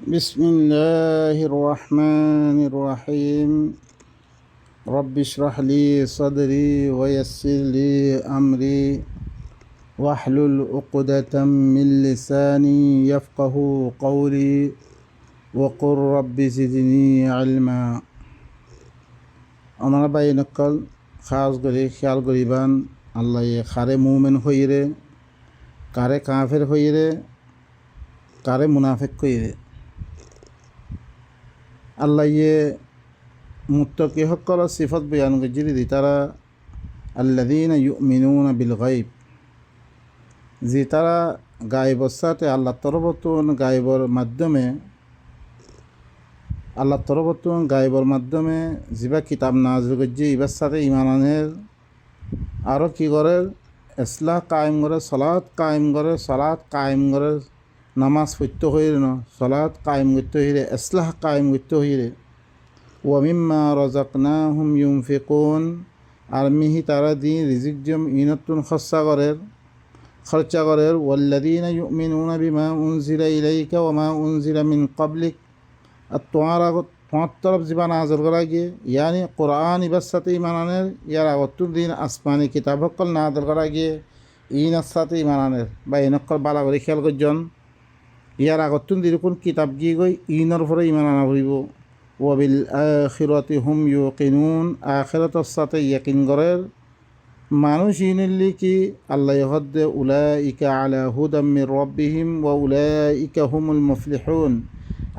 بسم الله الرحمن الرحيم. رب اشرح لي صدري ويسر لي أمري واحلل عقدة من لساني يفقه قولي وقل رب زدني علما. আমরা বাই নকল খাস করে খেয়াল করিবান আল্লাহ খারে মুমিন হইরে, কারে কাফের হইরে, কারে মুনাফিক হইরে। আল্লাহ মুত্তাকি সকলের সিফত বয়ান গজিরি দি তারা আল্লাযীনা ইউমিনুনা বিল গায়ব, যে তারা গায়বর সাথে আল্লাহ তরবতুন গায়বর মাধ্যমে যিবা কিতাব নাযিল গজি ইবার সাথে ঈমান আনের, আরও কি করে ইসলাহ কায়েম করে, সালাত কায়েম করে, নামাজ পড়তে হইরে ন, সালাত কায়েম করতে হইরে, ইসলাহ কায়েম করতে হইরে। ওয়া মিম্মা রাযাকনাহুম ইউনফিকুন, আর মিহি তারা দিন রিজিক জম ইনাতুন খরচা করে। ওয়াল্লাযীনা ইউমিনুনা বিমা উনজিলা ইলাইকা ওয়া মা উনজিলা মিন ক্বাবলিক, আর তোমার তরফ জীবা নাযিল করা গিয়ে, ইয়ানি কোরআন ইবার সাথে ঈমান আনের, ইয়ার আগতুন দিন আসমানি কিতাব সকল নাযিল করা গিয়ে ইনার সাথে ঈমান আনের বা ইনকল বালা করে খেয়াল করজন। ইয়ার আগতুন দিন কোন কিতাব গিয়ে গই ইনর পরে ঈমান আনা হইব। ওয়াবিল আখিরাতি হুম ইউকিনুন, আখিরাতের সাথে ইয়াকিন করের মানুষ ইনলি কি আল্লাহ হদ্দে উলাইকা আলা হুদাম মির রাব্বিহিম ওয়া উলাইকা হুমুল মুফলিহুন।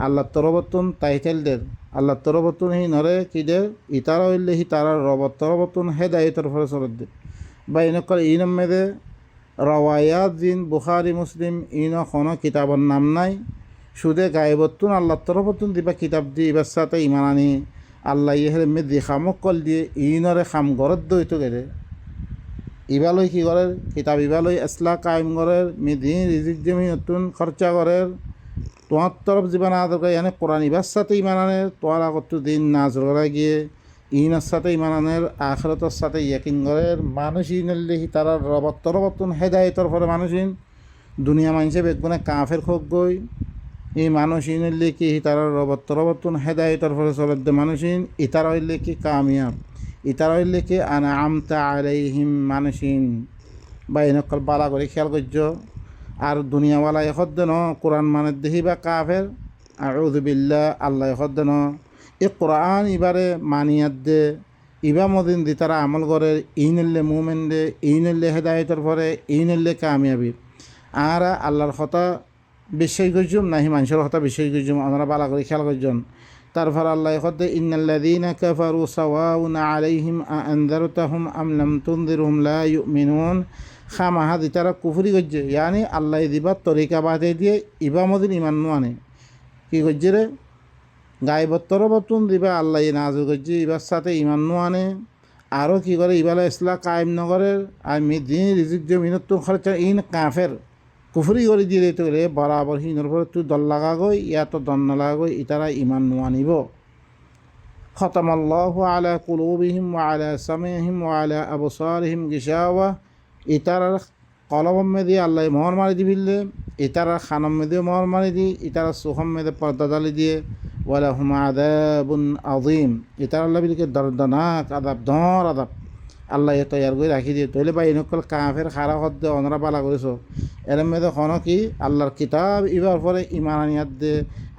আল্লাহ তরবতুন টাইটেলদের, আল্লাহ তরবতুন হি নরে কিদের ইতারা হইলে হি তারা রবত তরবতুন হেদায়তর ফলে চলত দে বা ইনকল ইনম মেদে রওয়ায়াত দিন বুখারি মুসলিম ইন কোনো কিতাবর নাম নাই, সুদে গায়েবতুন আল্লাহ তরফতুন দিবা কিতাব দিয়ে এবার সাথে ঈমান আনি আল্লাহ ইহের মে দেখামক কল দিয়ে ইনরে খাম গরত দইত গেলে ইবালই কি করে কিতাব ইবালই ইসলাহ কায়েম করে, মে দিন রিজিক জমি নতুন খরচা করে, তোমার তরফ জীবন আদর করে এনে কোরআন ইবার সাথে ঈমান আনে, তোমার আগত দিন নাজর করা গিয়ে ইনের সাথে ঈমান আনের, আখিরাতের সাথে ইয়াকিন করে মানুষ ইনল্লি তারা রবত তরবতুন হেদায়তর ফলে মানুষ দুনিয়া মানুষে বেগুনে কাফের খোক গই এই মানুষ ইনলে কি তারা রবত্তন হেদায়তর ফলে চলত দে মানুষিন ইতারা হইলে কি কামিয়াব, ইতারা হইলে কি আনা আমতা আলাইহিম মানুষিন বা এনেকল বালা করে খেয়াল করছ। আর দুনিয়াওয়ালা এখদ্দ ন কোরআন মানের দেহি বা কাফের আউযু বিল্লাহ, আল্লাহ এখদ্দ ন এ কোরআন ইবারে মানিয়াত দে ইবা মদিন দি তারা আমল করে ইনলে মুমেন দে ইনলে হেদায়তর ফলে ইনলে কামিয়াবি। আর আল্লাহর কথা বিশ্বাস করছুম নাহি মানুষের কথা বিশ্বাস করছুম, আমরা বালা করে খেয়াল করছেন। তারপর আল্লাহ হদ্দে ইন্নাল্লাযীনা কাফারু সাওয়াউন আলাইহিম আনযারতাহুম আম লাম তুনযিরহুম লা ইউমিনুন। খামাহা দি তারা কুফরি করছে, ইয়ানি আল্লাহ দিবার তরিকা বাদে দিয়ে ইবা মদিন ইমান নো আনে কি করছে রে গায়বত্তর বতুন দিবা আল্লাহ নাযিল করছে ইবার সাথে ইমান নো আনে, আরও কি করে ইবালা ইসলাহ কায়েম নগরে আর মি দিন রিজিক জমিনত খরচা ইন কাফের কুফরি করে দিয়ে দিতে গেলে বরাবর হিনর পরে তুই দল লাগাগই ইয়া তো দল না লাগাগই ইতারা ইমান নোয়ানিব। খতামাল্লাহু আলা কুলুবিহিম ওয়া আলা সামিহিম ওয়া আলা আবসারিহিম গিশাওয়া, ইতারার কলম মেদি আল্লাহ মোহর মারি দিবিলে, ইতারার খানম মেদিও মোহর মারি দি, ইতারার সুখম মেদে পর্দা দালি দিয়ে ওয়ালাহুম আযাবুন আযীম, ইতারা আল্লাহ বিলকে দর্দনাক আযাব ধর আযাব আল্লাহ তৈয়ার করে রাখি দিয়ে। তৈলে বা ইনকল কাফের খারা হদ দে অনরা বালা করেছ এর মেয়েদের খন কি আল্লাহর কিতাব ইবার পরে ইমান আনিয়াত দে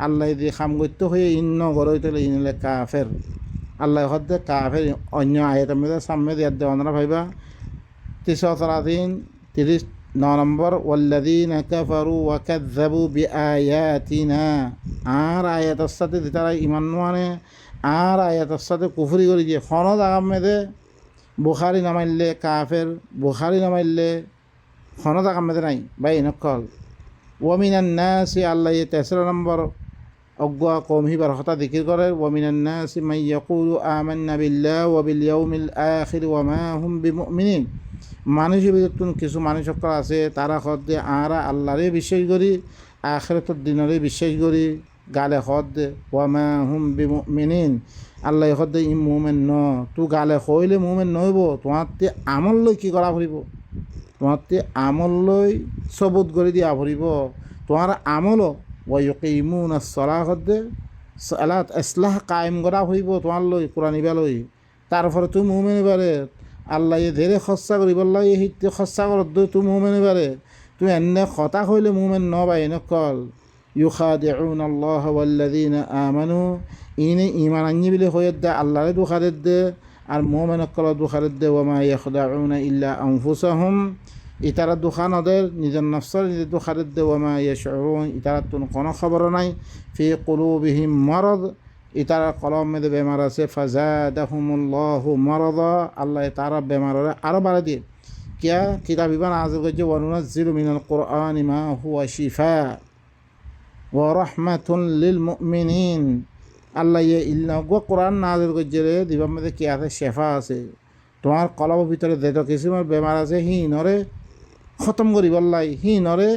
আল্লাহ দিয়ে খাম করতে হয়ে ইন্ন গড়ই তোলে ইনলে কাফের আল্লাহ হদ দে কাফের অন্য আয়াতের মেয়েদের সামনে দিয়ার দে অনরা ভাইবা 39 নম্বর ওয়াল্লাযীনা কাফারু ওয়া কাযযাবু বিআয়াতিনা, আর আয়াতের সাথে তারা ইমান মানে আর আয়াতের সাথে কুফরি করে দিয়ে খনদ আগামেদে বুখারি নামাইলে কাফের, বুখারি নামাইলে খনদ আগামেদে নাই বা ইনকল। ওয়ামিনান নাসি আল্লাহ 13 নম্বর অজ্ঞা কম হিবার হতা দিকির করে ওয়ামিনান নাসি মান ইয়াকুলু আমান্না বিল্লাহি ওয়া বিল ইয়াউমিল আখির ওয়া মা হুম বিমুমিনিন। মানুষের ভিতর কিছু মানুষ সকল আছে তারা হদ দে আরা আল্লাহরে বিশ্বাস করি আখিরাতের দিনরে বিশ্বাস করি, গালে হদ দে ওয়া মা হুম বিমুমিনিন, আল্লাহ হদ দে ই মুমেন ন, তু গালে হইলে মুমেন নইব, তোমার তে আমল লই কি করা ফুরিব, তোমার তে আমল লই সবুত করে দিয়া ফুরিব, তোমার আমলও ওয়ায়ুকিমুন সলাহ হদ্দে সালাত ইসলাহ কায়েম করা হইব তোমার লই কোরআন ইবা লই তারপরে তুমি মুমিন এবারে আল্লাহ ধেরে খরচা করিব আল্লাহ হিতে খরচা করত তুমি মুমিন এবারে তুমি এনে কথা হইলে মুমিন নবাই নকল ইউখাদিউন আল্লাহ ওয়াল্লাযীনা আমানু ইনে ঈমান আননি বিলে হইত দে আল্লাহরে দুখারেত দে আর মুমিন নকল দুখারেত দে ওয়া মা ইয়াখদাউনা ইল্লা আনফুসাহুম ইতারা দুখান ওদের নিজের নফসর নিজের দুখারেত দে ওয়া মা ইয়াশউরুন ইতারা তুন কোনো খবর নাই ফি কুলুবিহিম মারাদ ইতারা কলম মেদে বেমার আছে ফাজাদাহুমুল্লাহু মারাদা আল্লাহ তারা বেমারে আরো বাড়া দিয়ে কিয়া কিতাব ইবান আযল গজ্জে ওয়া নুনাজ্জিলু মিনাল কুরআনি মা হুয়া শিফা ওয়া রাহমাতুন লিল মুমিনিন আল্লাহ ইল্লা গো কোরআন নাযিল গজ্জে দিবাম মেদে কি আছে শেফা আছে তোমার কলমের ভিতরে যেটা কিসিমের বেমার আছে হি নরে খতম করি বললাই হি নরে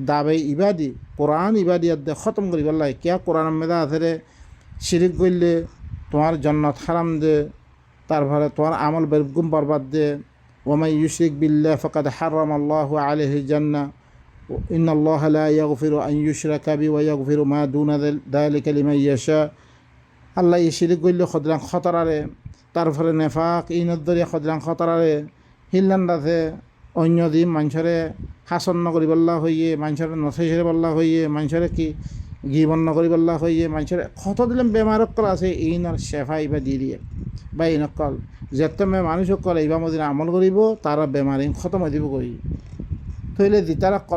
দাবে ইবাদি কোরআন ইবাদিয়াত দে খতম করি বললাই কিয়া কোরআন মেদা আছে রে শিরিক করলে তোমার জান্নাত হারাম দে তারপরে তোমার আমল বেরগুম বরবাদ দে ওয়ামাই ইউশরিক বিল্লাহ ফাকাদ হারামাল্লাহু আলাইহি জান্নাহ ইন্নাল্লাহা লা ইয়াগফিরু আন ইউশরাকা বিহি ওয়া ইয়াগফিরু মা দুনা যালিকা লিমান ইয়াশা আল্লাহ এই শিরিক করলে খদরাং খতরারে তারপরে নেফাক ইনত দরিয়া খদরাং খতরারে হিল্লান্দাতে অন্য দিন মানুষরে হাসন নকরি বল্লা হইয়ে মানুষের নথেসরে বল্লা হইয়ে মানুষরে কি গিবন নকরি বল্লা হইয়ে মানুষের কত দিলাম বেমারকল আছে ইনর শেফা ইবা দিয়ে দিয়ে বা ইনকল যেত মানুষকল ইবা মদিন আমল করিব তারা বেমার ইন খতম হয়ে দিব করি তৈলে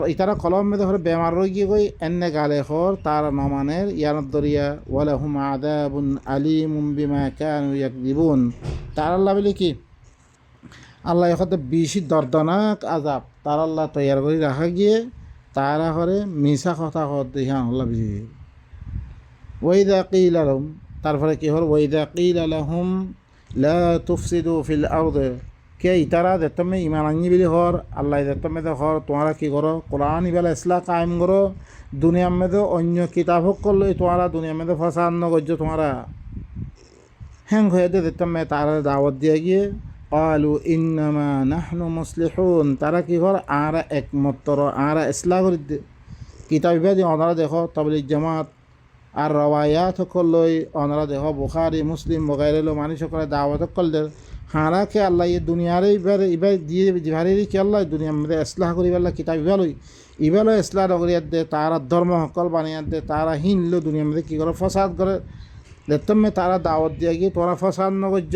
ইতারা কলম মেদে হলে বেমার রয়ে গিয়ে গই এনে গালে হর তারা নমানের ইয়ানত দরিয়া ওয়ালাহুম আযাবুন আলীমুম বিমা কানু ইয়াকযিবুন তার আল্লাহ বলে কি আল্লাহ এখানে বেশি দর্দনাক আজাব তার আল্লাহ তৈয়ার করে রাখা গিয়ে তারা হরে মিশা কথা করতে হ্যাঁ আল্লাহ বেশি ওয়াইদা কিলা লাহুম তারপরে কি হল ওয়াইদা কিলা লাহুম লা তুফসিদু ফিল আরদি কে ইতারা দেতমে ইমান আনি বিলি হর আল্লাহ দেতমে দে হর তোমরা কি করো কোরআন ইবালা ইসলাহ কায়েম করো দুনিয়া মেদে অন্য কিতাব করলে তোমরা দুনিয়া মেদে ফসাদ নগজ্য তোমরা হ্যাং হয়ে দে দেতমে তারা দাওয়াত দিয়ে গিয়ে قالوا إنما نحن مصلحون তারা কি হর আরা একমাত্র আরা ইসলাহ করে দে কিতাব ইবাদি ওনারা দেখো তাবলিগ জামাত আর রওয়ায়াত করলই ওনারা দেখো বুখারী মুসলিম বগাইরেলো মানুষ করে দাওয়াত করলে হারাকে আল্লাহ এই দুনিয়ার এবার দিয়ে ভারি কি আল্লাহ দুনিয়ার মধ্যে ইসলাহ করি আল্লাহ কিতাব ইবালো ইসলাহ নগরিয়াত দে তারা ধর্ম সকল বানিয়াত দে তারা হিনলো দুনিয়ার মধ্যে কী করে ফসাদ করে দেখতমে তারা দাওয়াত দিয়ে গিয়ে তোরা ফসাদ নগর্য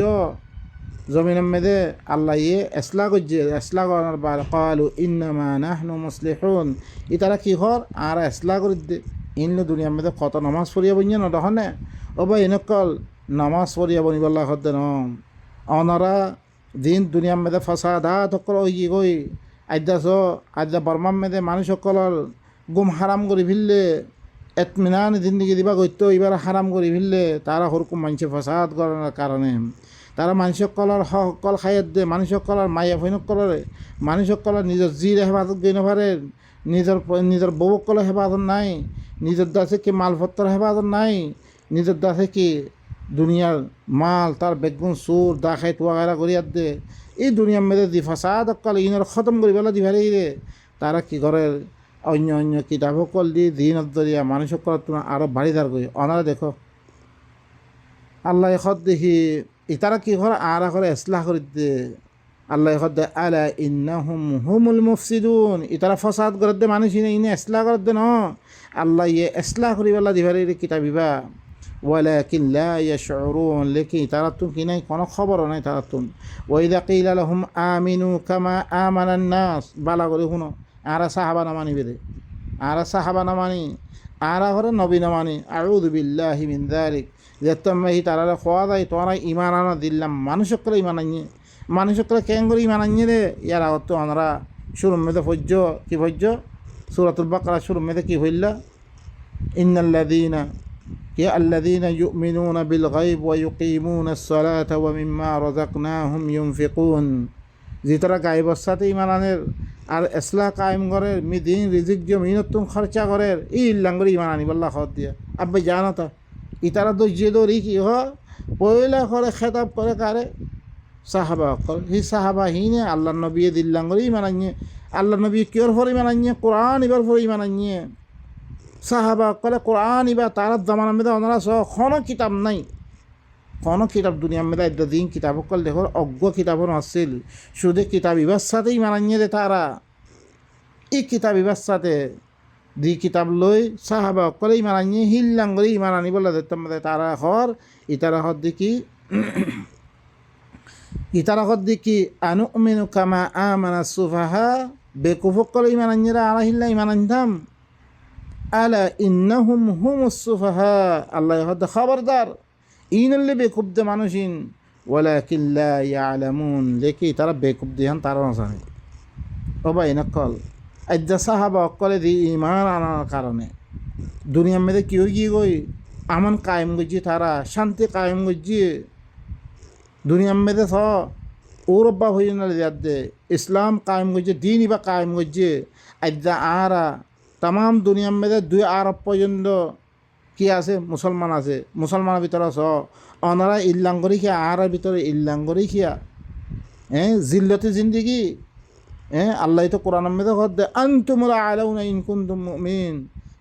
জমিনের মধ্যে আল্লাহ ইয়ে ইসলাহ করছে ইসলাহ করার বার কালু ইন্নামা নাহনু মুসলিহুন ই তারা কি হর আর ইসলাহ করে দে ইনলো দুনিয়ার মধ্যে কত নামাজ পড়িয়া বইয়া ন তখনে ও বা এনেকল নামাজ পড়িয়া বনিবল্লাহ হদ্দে নম অনারা দিন দুনিয়ার মেদে ফসাদা সকল ওই কি কই আদ্যা বর্মার মেদে মানুষ সকলের গুম হারাম করে ফেললে এতমিনান জিন্দগি দিবা গত্য এবার হারাম করে ফেললে তারা হরকুম মানুষে ফসাদ করার কারণে তারা মানুষ সকলের সকল খাইয়াত দে মানুষ সকলের মাইয়া ফৈনকলরে মানুষ সকলের নিজের জির হেফাজত গই নপারে নিজের বউকলের হেফাজত নাই নিজের দাসে কি মালপত্র হেফাজত নাই নিজের দাসে কি দুনিয়ার মাল তার বেগুন সুর দা খাই তোয়াগারা করিয়ার দে এই দুনিয়ার মেয়েদের দি ফাসাদ অকাল ইনার খতম করি বেলা দিভারে রে তারা কি করে অন্য অন্য কিতাব সকল দি দিন দরিয়া মানুষ সকল তোমার আরো বাড়িদার করি অনারা দেখো আল্লাহ এখন দেখি ইতারা কি করে আর করে ইসলাহ করে দে আল্লাহ এখন দে আলা ইন্নাহুম হুমুল মুফসিদুন ইতারা ফসাদ করে দে মানুষ ইনে ইসলাহ করে দে ন আল্লাহ ইয়ে ইসলাহ করি বেলা দিভারে রে কিতাবিবা ওয়ালাকিন লা ইয়াশউরুন লেকিন তারা তুম কি নাই কোনো খবরও নাই তারা তুম ওয়াইদা কিলা লাহুম আমিনু কামা আমানান নাস বালা করে শুনো আরা সাহাবা না মানি বেদে আরা সাহাবা না মানি আরা ঘরে নবী না মানি আউযু বিল্লাহি মিন যালিক যেতমে তারা খোয়া যায় তোরা ইমান আনা দিলাম মানুষকরে ইমান আনিয়ে মানুষকরে কেন করে ইমান আনিয়ে রে ইয়ার আগত তো আমরা শুরু মেদে ফজ্জ কি ফজ্জ সূরাতুল বাকারা শুরু মেদে কি হইলা ইন্নাল্লাযীনা يا الذين يؤمنون بالغيب ويقيمون الصلاة ومما رزقناهم ينفقون যেতারা গায়েবের সাথে ঈমান আনের আর ইসলাহ কায়েম করে মিদিন রিজিক জমিনতুম খরচা করে এই লাঙ্গরি ঈমান আনি বল্লাহ খত দিয়া আব্বে জানো তা ইতারা তো যে দরি কি হ পয়লা করে খেতাব করে কারে সাহাবা কল হি সাহাবা হিনে আল্লাহ নবী দিল্লাঙ্গরি ঈমান আনিয়ে আল্লাহ নবী কিওর ফর ঈমান আনিয়ে কোরআন ইবার ফর ঈমান আনিয়ে সাহাবা কলে কোরআন ইবা তার জামানার মধ্যে ওনারা সহ কোনো কিতাব নাই, কোনো কিতাব দুনিয়ার মধ্যে একটা দিন কিতাব কল দেখো অজ্ঞ কিতাবও আসছিল, শুধু কিতাব ইবার সাথেই মানাইয়ে দে তারা। এই কিতাব ইবার সাথে দি কিতাব লই সাহাবা কলে ইমান আনিয়ে হিল্লাং করে ইমান আনি বলে দেখতাম তারা হর ইতারা হর দেখি ইতারা হর দেখি আনু মেনু কামা আমানা সুফাহা বেকুফক কলে ইমান আনিয়েরা আলা হিল্লা ইমান আনতাম আলা ইন্নাহুম হুমুস সুফাহা আল্লাহ হদ খবরদার ইনল্লে বেকুব দে মানুষিন ওয়ালাকিন লা ইয়ালামুন লেকি তারা বেকুব দিহান তারা না জানে। ও ভাই নকল আজ্জা সাহাবা অকলে দি ইমান আনার কারণে দুনিয়ার মধ্যে কেউ গিয়ে গই আমন কায়েম করছি, তারা শান্তি কায়েম করছি দুনিয়ার মধ্যে স ওরব্বা হয়ে না দে ইসলাম কায়েম করছে, দিন ইবা কায়েম করছে। আজ্জা আরা তাম দুনিয়ার মধ্যে 2 আরব পর্যন্ত কি আছে মুসলমান আছে, মুসলমানের ভিতরে স অনারা ইল্লাং করি খিয়া আর ভিতরে ইল্লাং করি খিয়া জিল্লতি জিন্দিগি। আল্লাহ তো কোরআন মধ্যে খদ্দে আনতুমুল আলাউনা ইন কুনতুম মুমিন,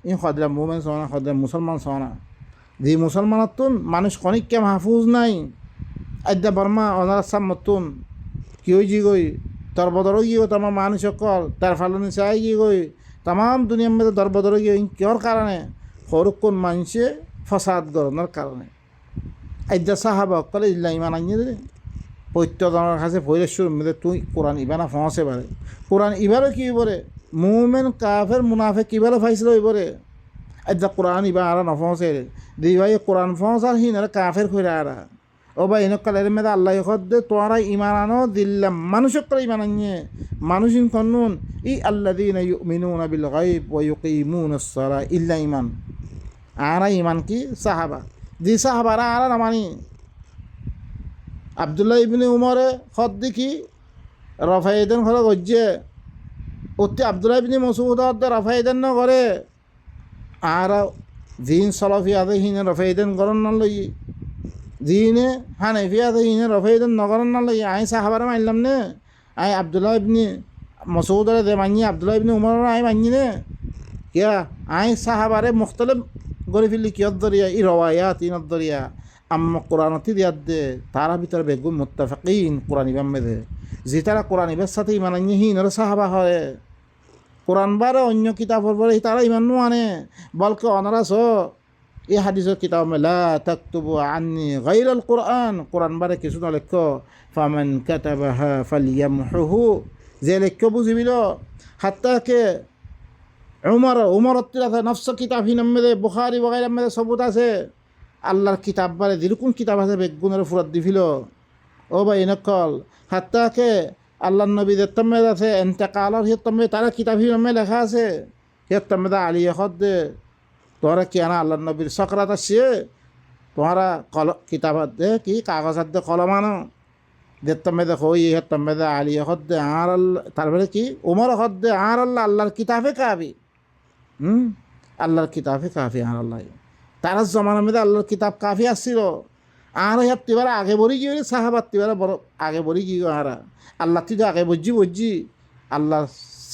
ইন খদরা মুমিন সনা খদরা মুসলমান সনা দি মুসলমানতুন মানুষ খনিককে মাহফুজ নাই। আদ্যা বর্মা অনারা সামতুন কি হই জি গই দরবদর গিয়ে তাম মানুষ সকল তার ফালনি চাই গিয়ে গই তাম দুনিয়ার মধ্যে দরবদর গিয়ে কিয়র কারণে হরুক্ষণ মানুষে ফসাদ গরমের কারণে। আদ্যা সাহাবা কলে ইল্লা ইমান আনিয়ে দে প্রত্যেকের কাছে ফৈরেশ্বর মধ্যে তুই কোরআন ইবানা ফসে পারে, কোরআন ইবারও কি বলে মুমেন কাফের মুনাফে কিবারও ফাইছিল ইবরে। আজ্জা কোরআন ইবা আর নফসে দুই ভাই কোরআন ফস আর হিন আর কাফের খৈরা আরা। ও ভাই এনকালের মেয়েদা আল্লাহ দে তোরা ইমান আনো দিল্লাম মানুষের করে ইমান আনিয়ে মানুষিন কন্নুন ই আল্লাযীনা ইউমিনুনা বিল গায়ব ওয়া ইউকিমুনাস সালাহ ইল্লা ইমান আরা ইমান কি সাহাবা দি সাহাবারা আরা না মানি। আবদুল্লাহ ইবনে উমরে হদ দেখি রফাইদেন ঘরে গজ্জে অতি আবদুল্লাহ ইবনে মসউদ রফাইদেন ন করে আর দিন সলফিয়াতে হিনে রফাইদেন গরন না লই দিনে হানাফিয়াতে হিনে রফাইদেন নগরন না লই আই সাহাবারে মানলাম নে আই আবদুল্লাহ ইবনে মসউদরে দে মানি আবদুল্লাহ ইবনে উমর আই মানি নে কিয়া আই সাহাবারে মুখতলিফ গরি ফিলি কিয়ত দরিয়া ই রওয়ায়াত ইনত দরিয়া আম্মা কোরআনতি দিয়াত দে তারা ভিতরে বেগুন মুত্তাফিকিন কোরআন ইবাম মেদে যে তারা কোরআন ইবার সাথে ইমান আনিয়ে হিন আর সাহাবা হয় কোরআন বারে অন্য কিতাবর পরে তারা ইমান নো আনে বলকে অনারাস এই হাদিসের কিতাব লা তাকতুবু আন্নি গায়রাল কোরআন কোরআন বারে কিছু না লেখ ফামান কাতাবাহা ফালইয়ামহুহু যে লেখ বুঝিবিল হাত্তাকে উমর আছে নফস কিতাব হিন মেদে বুখারী ওয়াগাইরা মেদে সবুত আছে আল্লাহর কিতাব বারে যেরকম কিতাব আছে বেগুনের ফুরাত দিছিল। ও ভাই নকল হাত্তাকে আল্লাহ নবী দেত্তমেদ আছে এন্তেকালর হিয়ত্তমে তারা কিতাব হিমে লেখা আছে হিয়ত্তমেদা আলী হদ দে তোরা কি আনা আল্লাহ নবীর সকরাত আসছে তোমরা কিতাব দে কি কাগজ দে কলম আনো দেত্তমেদে হই হিয়ত্তমেদা আলী হদ দে আর তারপরে কি উমর হদ দে আর আল্লাহ আল্লাহর কিতাবে কাবি আল্লাহর কিতাবে কাফি আর আল্লাহ তারা জমানার মধ্যে আল্লাহর কিতাব কাফি আসছিল আর ইয়ার তিবার আগে বলি গিয়ে সাহাবাত তিবার বড় আগে বলি গিয়ে আরা আল্লাহ তিতো আগে বুঝি আল্লাহ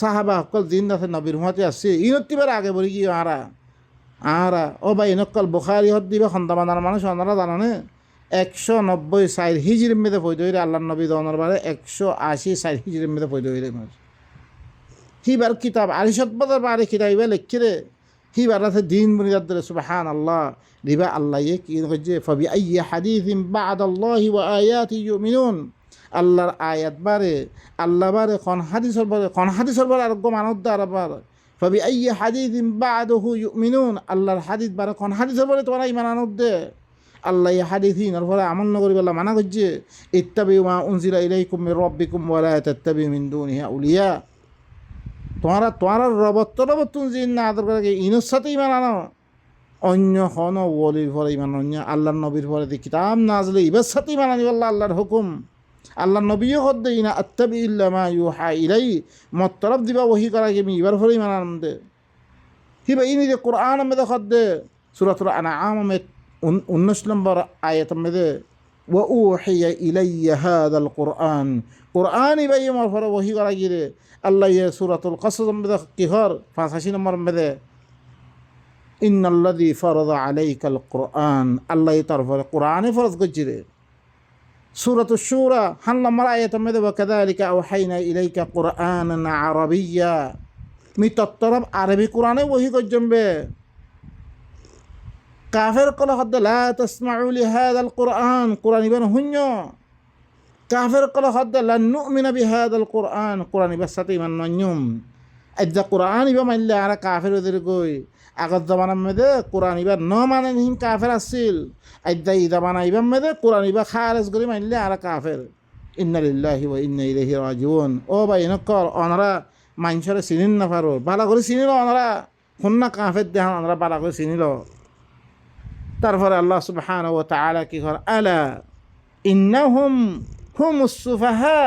সাহাবা সকল দিন আছে নবীর হুমাতে আসছে ইনত তিবার আগে বলি গিয়ে আরা ও ভাই ইনকল বুখারি হদ দিবে সন্তামানার মানুষ ওনারা জানানে 190 হিজরির মেয়েদের ফৈদ হইলে আল্লাহ নবী দনের বারে 180 হিজরির মেয়েদের ফৈদ হইলে হিবার কিতাব আরিশত বাজার বারে কিতাব ইবা লেখে রে হিবার আছে দিন বুনিয়াদ ধরে সুবহান আল্লাহ দিবা আল্লাহ কি হচ্ছে ফবি আই হাদিসিন বা'দাল্লাহি ওয়া আয়াতি ইউমিনুন আল্লাহর আয়াত বারে আল্লাহ বারে কোন হাদিসর বারে আর গো মানত দার বার ফবি আই হাদিসিন বা'দাহু ইউমিনুন আল্লাহর হাদিস বারে কোন হাদিসর বারে তোরা ঈমান আনত দে আল্লাহ এই হাদিসিন আর পরে আমল নগরি বলা মানা করছে ইত্তাবিউ মা উনজিলা ইলাইকুম মির রাব্বিকুম ওয়া লা তাত্তাবিউ মিন দুনিহি আউলিয়া তোমার রবত্তন জিন না আদর করে ইনোর সাথে ইমান আনো অন্য হন ওলির পরে ইমান অন্য আল্লাহ নবীর পরে কিতাব না আসলে ইবার সাথে ইমান আনি বললা আল্লাহর হুকুম আল্লাহ নবীও হদ দেই না আত্তাবি ইল্লা মা ইউহা ইলাই মতরফ দিবা ওহি করা গেমি ইবার পরে ইমান আনন্দে হিবা ইনি যে কোরআন মেদে হদ দে সূরাতুল আনআম মে 19 নম্বর আয়াত মেদে ওয়া উহিয়া ইলাইয়া হাদাল কোরআন কোরআন ইবাই আমার পরে ওহি করা গিরে আল্লাহ ইয়ে সূরাতুল কসস মেদে কিহর 85 নম্বর মেদে ইন্নাল্লাযী ফারাযা আলাইকাল কুরআন, আল্লাহ তার উপরে কোরআনে ফরজ করছি রে। সূরাতুশ শূরা হান নম্বর আয়াতের মধ্যে ওয়া কাযালিকা আওহাইনা ইলাইকা কুরআনান আরাবিয়্যা, মি তত্তরব আরবি কোরআনে ওহী করজমবে। কাফের কল হদ লা তাসমাউ লিহাদাল কুরআন, কোরআন ইবান হুন্য। কাফের কল হদ লান নুমিনা বিহাদাল কুরআন, কোরআন ইবার সাথে ইমান নয়ুম। আজ্জা কোরআন ইবা মানলে আর কাফের ওদের কই আগত জামানার মধ্যে কোরআন ইবার ন মানে নিহিন কাফের আসছিল। আজ্জা ই জামানা ইবার মধ্যে কোরআন ইবা খারেজ করে মানলে আর কাফের। ইন্না লিল্লাহি ওয়া ইন্না ইলাইহি রাজিউন। ও ভাই নকল অনরা মানুষরে চিনিন না পারো, বালা করে চিনিল অনরা খুন্না কাফের দেহান অনরা বালা করে চিনিল। তারপরে আল্লাহ সুবহানাহু ওয়া তাআলা কি কর, আলা ইন্নাহুম হুমুস সুফাহা,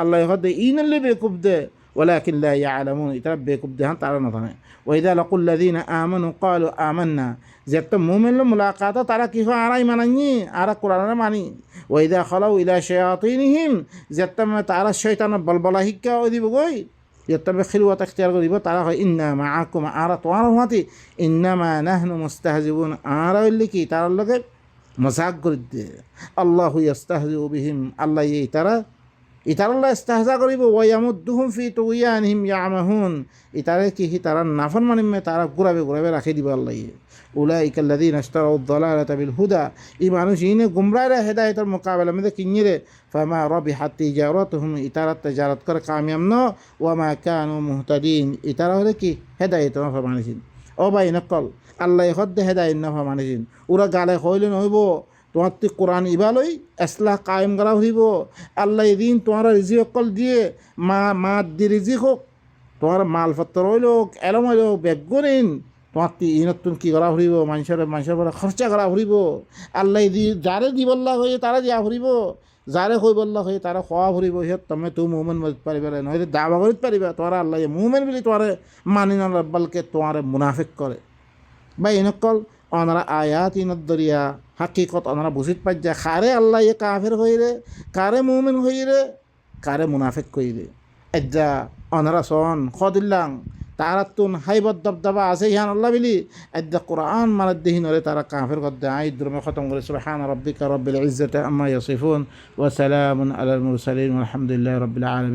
আল্লাহ হদে ইনলে বেকুব দে ওয়ালাকিন লা ইয়ালামুন, ইতারা বেকুব দেহান তারা না জানে। ওয়া ইযা লাকুল লাযিনা আমানু ক্বালু আমান্না, যে একটা মুমিনর মুলাকাত তারা কি হয় আরাই মানানি আর কোরআনের মানি। ওয়া ইযা খালাউ ইলা শায়াতিনহিম, যে একটা তারা শয়তানের বলবলা শিক্ষা দিব গই, যেতবে খিলওয়াত ইখতিয়ার করিব তারা হয় ইন্না মাআকুম, আর তোমার হাতি ইন্নামা নাহনু মুস্তাহজিবুন, আর হইলে কি তার লগে মজাক করে দিয়ে। আল্লাহু ইস্তাহজিউ বিহিম, আল্লাহ ইতারাল্লাহ ইস্তাহজা করিব। ওয়ায়ামুদ্দুহুম ফি তুগয়ানহিম ইয়ামাহুন, ইতারে কি তারা নাফরমানিমে তারা ঘুরাবে রাখি দিব আল্লাহ। উলাইকা আল্লাযীনা ইশতারাউ আদ-দালালাতা বিল হুদা, এই মানুষ ইনে গুমরাহরে হেদায়েতের মোকাবেলা মধ্যে কিনিরে। ফামা রাবিহাত তিজারাতুহুম, ইতারা তিজারত করে কামিয়াব ন। ওয়ামা কানু মুহতাদিন, ইতারা হলে কি হেদায়েত নাফরমানিন। ও ভাই নকল আল্লাহ হদ্দে হেদায়েত নাফরমানিন, ওরা গালে হইলে নইব তোমার তুই কোরআন ইবালই এসলাহ কায়েম করা হইব। আল্লাহ এদিন তোমার রিজি অকল দিয়ে মা দি রিজি হোক, তোমার মালপত্র হইল এলম হইল বেগুনিন, তোমার তুই ইনতুন কি করা হইব, মানুষের পরে খরচা করা হইব। আল্লাহ যারে দিবল্লা হয়ে তারা দিয়া ফুরিব, যারে হইবল্লা হয়ে তারা খোয়া ফুরিব। সিহঁত তুমি তো মুভমেন্ট মজিত পাৰিবা নহলে দাবা করিত পাৰিবা। তোমার আল্লাহ মুভমেন্ট বুলি তোমার মানি নলবালকে তোমার মুনাফিক করে। বা ইনকল অনারা আয়াত ইনত দরিয়া হাকিকত অনারা বুঝিত পাই যায় কারে আল্লাহ ইয়ে কাফের হইরে, কারে মুমিন হইরে, কারে মুনাফিক কইরে। এজ্জা অনারা সন খদিল্লাং তারা তুন হাইবত দবদবা আছে ইহান আল্লাহ বিলি এজ্জা কোরআন মানাদ দিহিন হলে তারা কাফের করতে আই দ্রমে খতম করে সুবহান রাব্বিকা রাব্বিল ইজ্জাতি আম্মা ইয়াসিফুন ওয়া সালামুন আলাল মুরসালিন ওয়ালহামদুলিল্লাহি রাব্বিল আলামিন।